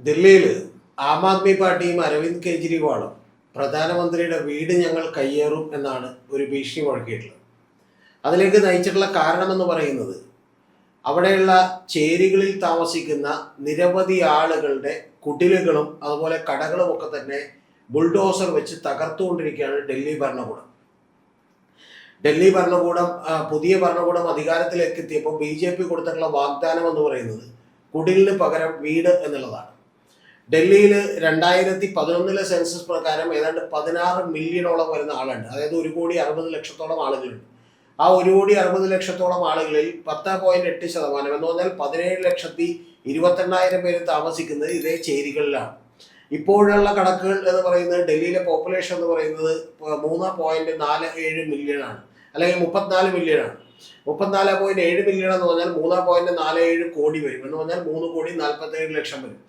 ദില്ലിയിൽ ആം ആദ്മി പാർട്ടിയും അരവിന്ദ് കെജ്രിവാളും പ്രധാനമന്ത്രിയുടെ വീട് ഞങ്ങൾ കയ്യേറും എന്നാണ് ഒരു ഭീഷണി മുഴക്കിയിട്ടുള്ളത്. അതിലേക്ക് നയിച്ചിട്ടുള്ള കാരണമെന്ന് പറയുന്നത് അവിടെയുള്ള ചേരികളിൽ താമസിക്കുന്ന നിരവധി ആളുകളുടെ കുടിലുകളും അതുപോലെ കടകളും ഒക്കെ തന്നെ ബുൾഡോസർ വെച്ച് തകർത്തുകൊണ്ടിരിക്കുകയാണ് ഡൽഹി ഭരണകൂടം പുതിയ ഭരണകൂടം അധികാരത്തിലേക്ക് എത്തിയപ്പോൾ BJP കൊടുത്തിട്ടുള്ള വാഗ്ദാനം എന്ന് പറയുന്നത് കുടിലിന് പകരം വീട് എന്നുള്ളതാണ്. ഡൽഹിയിൽ 2011 സെൻസസ് പ്രകാരം ഏതാണ്ട് 16 മില്യണോളം വരുന്ന ആളുണ്ട്. അതായത് 1,60,00,000 ആളുകളുണ്ട്. ആ 1,60,00,000 ആളുകളിൽ 10.8% എന്ന് പറഞ്ഞാൽ 17,28,000 പേര് താമസിക്കുന്നത് ഇതേ ചേരികളിലാണ്. ഇപ്പോഴുള്ള കണക്കുകൾ എന്ന് പറയുന്നത് ഡൽഹിയിലെ പോപ്പുലേഷൻ എന്ന് പറയുന്നത് 3.47 മില്യൺ ആണ്, അല്ലെങ്കിൽ 34 മില്യൺ ആണ്. 34.7 മില്യൺ എന്ന് പറഞ്ഞാൽ 3.47 കോടി വരും എന്ന് പറഞ്ഞാൽ 3,47,00,000 വരും.